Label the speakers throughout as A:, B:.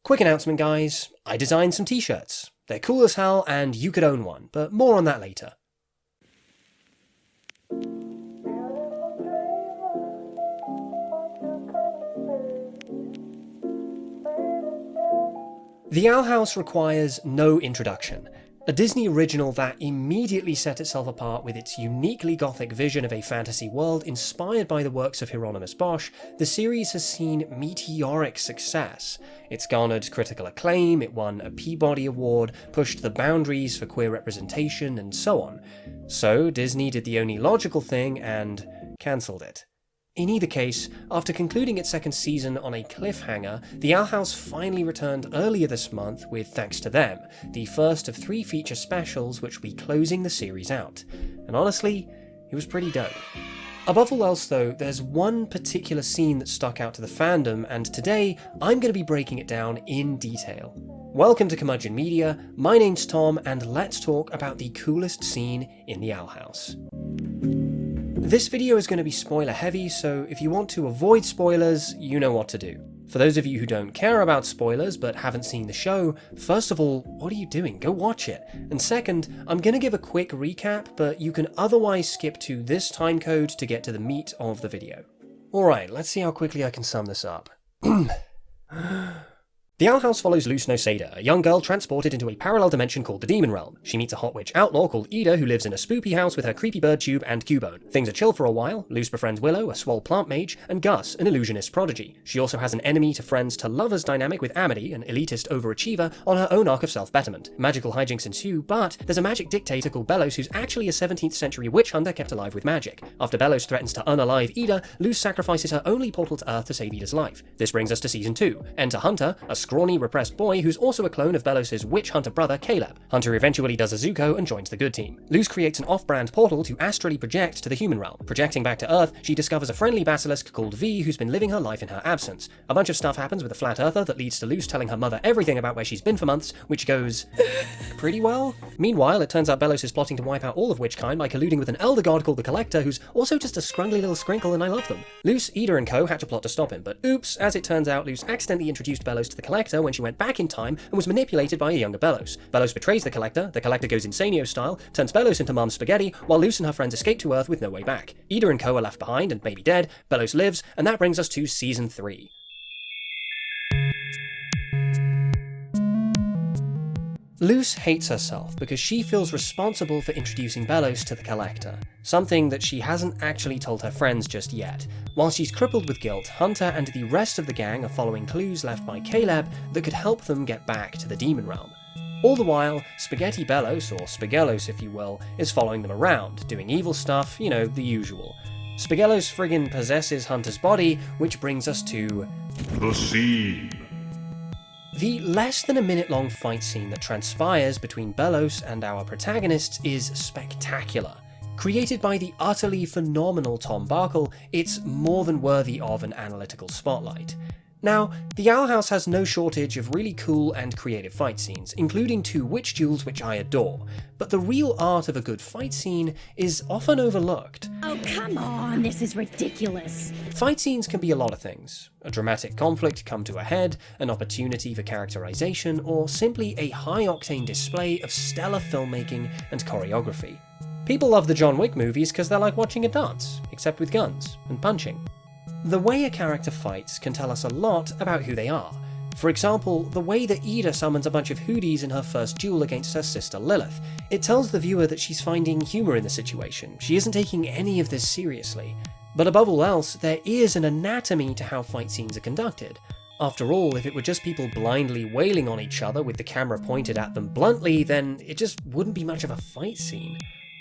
A: Quick announcement, guys. I designed some t-shirts. They're cool as hell and you could own one, but more on that later. The Owl House requires no introduction. A Disney original that immediately set itself apart with its uniquely gothic vision of a fantasy world inspired by the works of Hieronymus Bosch, the series has seen meteoric success. It's garnered critical acclaim, it won a Peabody Award, pushed the boundaries for queer representation, and so on. So Disney did the only logical thing and cancelled it. In either case, after concluding its second season on a cliffhanger, The Owl House finally returned earlier this month with Thanks to Them, the first of 3 feature specials which will be closing the series out. And honestly, it was pretty dope. Above all else though, there's one particular scene that stuck out to the fandom, and today I'm going to be breaking it down in detail. Welcome to Curmudgeon Media, my name's Tom, and let's talk about the coolest scene in The Owl House. This video is going to be spoiler heavy, so if you want to avoid spoilers, you know what to do. For those of you who don't care about spoilers but haven't seen the show, first of all, what are you doing? Go watch it. And second, I'm going to give a quick recap, but you can otherwise skip to this timecode to get to the meat of the video. Alright, let's see how quickly I can sum this up. The Owl House follows Luz Noceda, a young girl transported into a parallel dimension called the Demon Realm. She meets a hot witch outlaw called Ida who lives in a spoopy house with her creepy bird tube and Cubone. Things are chill for a while. Luz befriends Willow, a swole plant mage, and Gus, an illusionist prodigy. She also has an enemy to friends to lovers dynamic with Amity, an elitist overachiever, on her own arc of self-betterment. Magical hijinks ensue, but there's a magic dictator called Belos who's actually a 17th century witch hunter kept alive with magic. After Belos threatens to unalive Ida, Luz sacrifices her only portal to Earth to save Ida's life. This brings us to Season 2. Enter Hunter, a scrawny, repressed boy who's also a clone of Belos' witch hunter brother Caleb. Hunter eventually does a Zuko and joins the good team. Luz creates an off-brand portal to astrally project to the human realm. Projecting back to Earth, she discovers a friendly basilisk called V who's been living her life in her absence. A bunch of stuff happens with a flat earther that leads to Luz telling her mother everything about where she's been for months, which goes pretty well. Meanwhile, it turns out Belos is plotting to wipe out all of witchkind by colluding with an elder god called the Collector who's also just a scruggly little sprinkle and I love them. Luz, Ida and co hatch a plot to stop him, but oops, as it turns out, Luz accidentally introduced Belos to the Collector when she went back in time and was manipulated by a younger Belos. Belos betrays the Collector goes Insanio style, turns Belos into Mom's spaghetti, while Luz and her friends escape to Earth with no way back. Ida and co are left behind and maybe dead, Belos lives, and that brings us to Season 3. Luz hates herself because she feels responsible for introducing Belos to the Collector, something that she hasn't actually told her friends just yet. While she's crippled with guilt, Hunter and the rest of the gang are following clues left by Caleb that could help them get back to the Demon Realm. All the while, Spaghetti Belos, or Spagelos if you will, is following them around, doing evil stuff, you know, the usual. Spagelos friggin' possesses Hunter's body, which brings us to
B: the scene.
A: The less than a minute long fight scene that transpires between Belos and our protagonists is spectacular. Created by the utterly phenomenal Tom Barkle, it's more than worthy of an analytical spotlight. Now, The Owl House has no shortage of really cool and creative fight scenes, including 2 witch duels which I adore, but the real art of a good fight scene is often overlooked.
C: Oh, come on, this is ridiculous.
A: Fight scenes can be a lot of things. A dramatic conflict come to a head, an opportunity for characterization, or simply a high-octane display of stellar filmmaking and choreography. People love the John Wick movies because they're like watching a dance, except with guns and punching. The way a character fights can tell us a lot about who they are. For example, the way that Ida summons a bunch of hoodies in her first duel against her sister Lilith. It tells the viewer that she's finding humour in the situation, she isn't taking any of this seriously. But above all else, there is an anatomy to how fight scenes are conducted. After all, if it were just people blindly wailing on each other with the camera pointed at them bluntly, then it just wouldn't be much of a fight scene.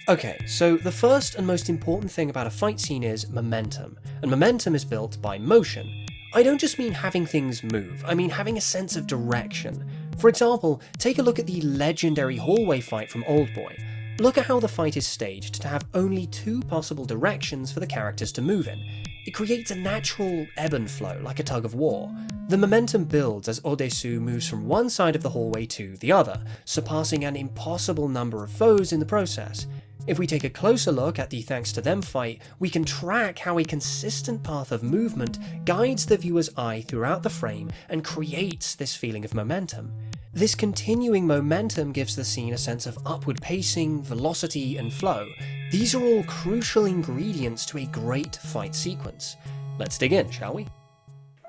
A: Okay, so the first and most important thing about a fight scene is momentum, and momentum is built by motion. I don't just mean having things move, I mean having a sense of direction. For example, take a look at the legendary hallway fight from Oldboy. Look at how the fight is staged to have only 2 possible directions for the characters to move in. It creates a natural ebb and flow, like a tug of war. The momentum builds as Odesu moves from one side of the hallway to the other, surpassing an impossible number of foes in the process. If we take a closer look at the Thanks to Them fight, we can track how a consistent path of movement guides the viewer's eye throughout the frame and creates this feeling of momentum. This continuing momentum gives the scene a sense of upward pacing, velocity, and flow. These are all crucial ingredients to a great fight sequence. Let's dig in, shall we?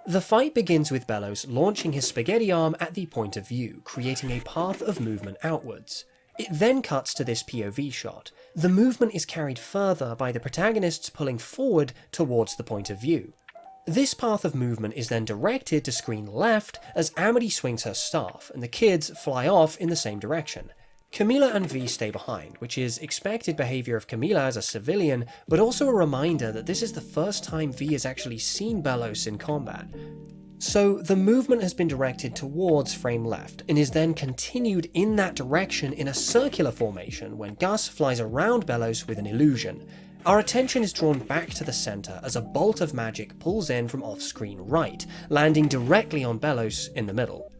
A: The fight begins with Belos launching his spaghetti arm at the point of view, creating a path of movement outwards. It then cuts to this POV shot. The movement is carried further by the protagonists pulling forward towards the point of view. This path of movement is then directed to screen left as Amity swings her staff, and the kids fly off in the same direction. Camila and V stay behind, which is expected behaviour of Camila as a civilian, but also a reminder that this is the first time V has actually seen Belos in combat. So the movement has been directed towards frame left, and is then continued in that direction in a circular formation when Gus flies around Belos with an illusion. Our attention is drawn back to the centre as a bolt of magic pulls in from off-screen right, landing directly on Belos in the middle.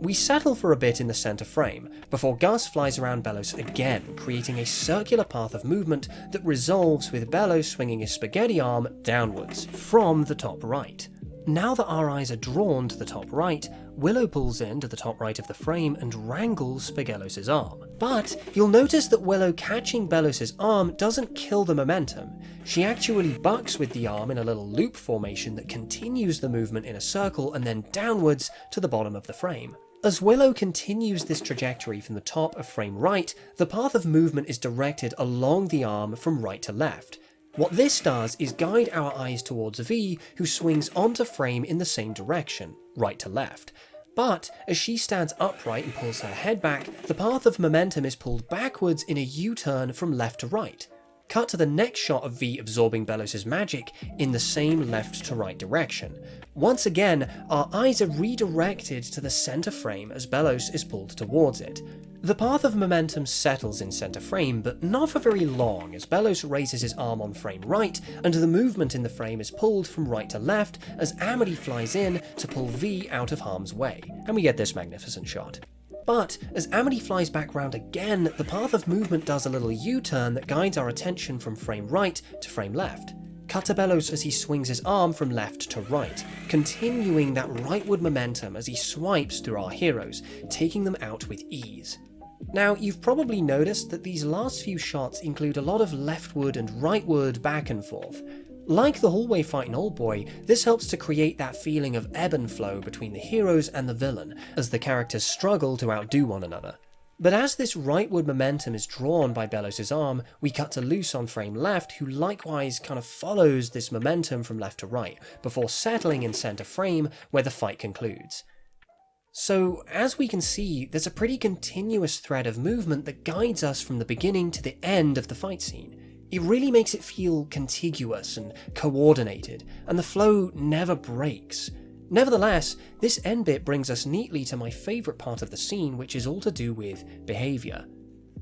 A: We settle for a bit in the centre frame, before Gus flies around Belos again, creating a circular path of movement that resolves with Belos swinging his spaghetti arm downwards, from the top right. Now that our eyes are drawn to the top right, Willow pulls in to the top right of the frame and wrangles Spaghelos' arm. But you'll notice that Willow catching Belos' arm doesn't kill the momentum. She actually bucks with the arm in a little loop formation that continues the movement in a circle and then downwards to the bottom of the frame. As Willow continues this trajectory from the top of frame right, the path of movement is directed along the arm from right to left. What this does is guide our eyes towards V, who swings onto frame in the same direction, right to left. But as she stands upright and pulls her head back, the path of momentum is pulled backwards in a U-turn from left to right. Cut to the next shot of V absorbing Belos' magic in the same left to right direction. Once again, our eyes are redirected to the centre frame as Belos is pulled towards it. The path of momentum settles in centre frame, but not for very long as Belos raises his arm on frame right, and the movement in the frame is pulled from right to left as Amity flies in to pull V out of harm's way, and we get this magnificent shot. But as Amity flies back round again, the path of movement does a little U-turn that guides our attention from frame right to frame left. Cut to Belos as he swings his arm from left to right, continuing that rightward momentum as he swipes through our heroes, taking them out with ease. Now, you've probably noticed that these last few shots include a lot of leftward and rightward back and forth. Like the hallway fight in Oldboy, this helps to create that feeling of ebb and flow between the heroes and the villain, as the characters struggle to outdo one another. But as this rightward momentum is drawn by Belos' arm, we cut to Luz on frame left, who likewise kind of follows this momentum from left to right, before settling in centre frame where the fight concludes. So, as we can see, there's a pretty continuous thread of movement that guides us from the beginning to the end of the fight scene. It really makes it feel contiguous and coordinated, and the flow never breaks. Nevertheless, this end bit brings us neatly to my favourite part of the scene, which is all to do with behaviour.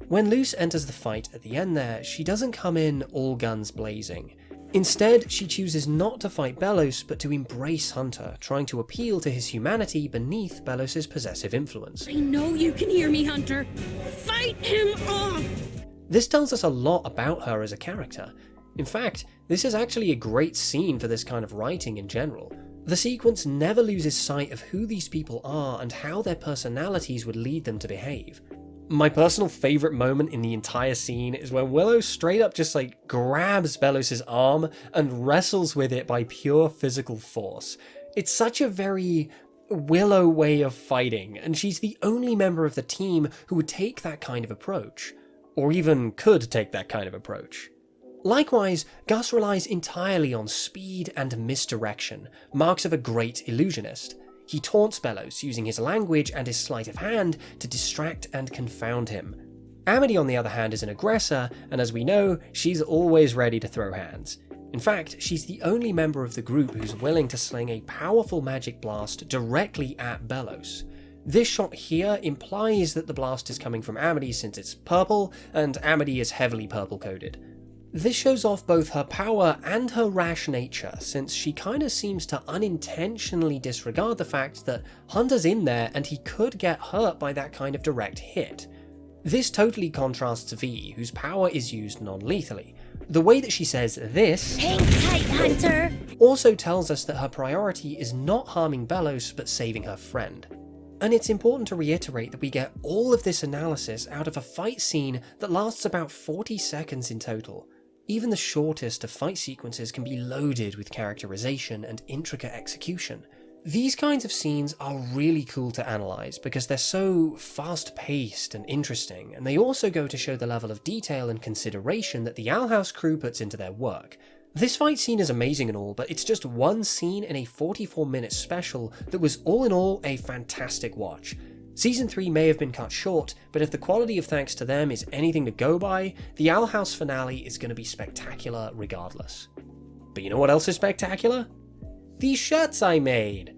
A: When Luz enters the fight at the end there, she doesn't come in all guns blazing. Instead, she chooses not to fight Belos, but to embrace Hunter, trying to appeal to his humanity beneath Belos' possessive influence.
C: I know you can hear me, Hunter. Fight him off!
A: This tells us a lot about her as a character. In fact, this is actually a great scene for this kind of writing in general. The sequence never loses sight of who these people are and how their personalities would lead them to behave. My personal favourite moment in the entire scene is when Willow straight up just grabs Belos' arm and wrestles with it by pure physical force. It's such a very Willow way of fighting, and she's the only member of the team who would take that kind of approach. Or even could take that kind of approach. Likewise, Gus relies entirely on speed and misdirection, marks of a great illusionist. He taunts Belos using his language and his sleight of hand to distract and confound him. Amity, on the other hand, is an aggressor, and as we know, she's always ready to throw hands. In fact, she's the only member of the group who's willing to sling a powerful magic blast directly at Belos. This shot here implies that the blast is coming from Amity since it's purple, and Amity is heavily purple-coded. This shows off both her power and her rash nature, since she kinda seems to unintentionally disregard the fact that Hunter's in there and he could get hurt by that kind of direct hit. This totally contrasts V, whose power is used non-lethally. The way that she says this
D: Hang tight, Hunter!
A: also tells us that her priority is not harming Belos, but saving her friend. And it's important to reiterate that we get all of this analysis out of a fight scene that lasts about 40 seconds in total. Even the shortest of fight sequences can be loaded with characterization and intricate execution. These kinds of scenes are really cool to analyze because they're so fast-paced and interesting, and they also go to show the level of detail and consideration that the Owl House crew puts into their work. This fight scene is amazing and all, but it's just one scene in a 44-minute special that was all in all a fantastic watch. Season 3 may have been cut short, but if the quality of Thanks to Them is anything to go by, the Owl House finale is going to be spectacular regardless. But you know what else is spectacular? These shirts I made!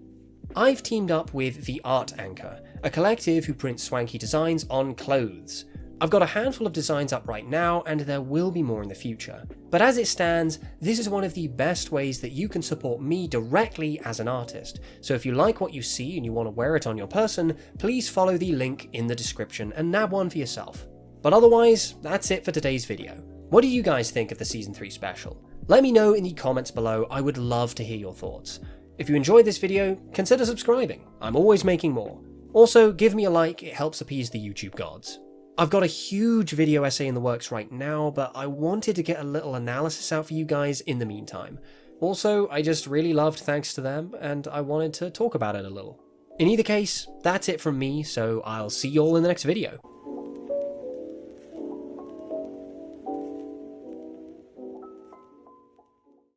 A: I've teamed up with The Art Anchor, a collective who prints swanky designs on clothes. I've got a handful of designs up right now, and there will be more in the future. But as it stands, this is one of the best ways that you can support me directly as an artist. So if you like what you see and you want to wear it on your person, please follow the link in the description and nab one for yourself. But otherwise, that's it for today's video. What do you guys think of the Season 3 special? Let me know in the comments below, I would love to hear your thoughts. If you enjoyed this video, consider subscribing, I'm always making more. Also, give me a like, it helps appease the YouTube gods. I've got a huge video essay in the works right now, but I wanted to get a little analysis out for you guys in the meantime. Also, I just really loved Thanks to Them, and I wanted to talk about it a little. In either case, that's it from me, so I'll see you all in the next video.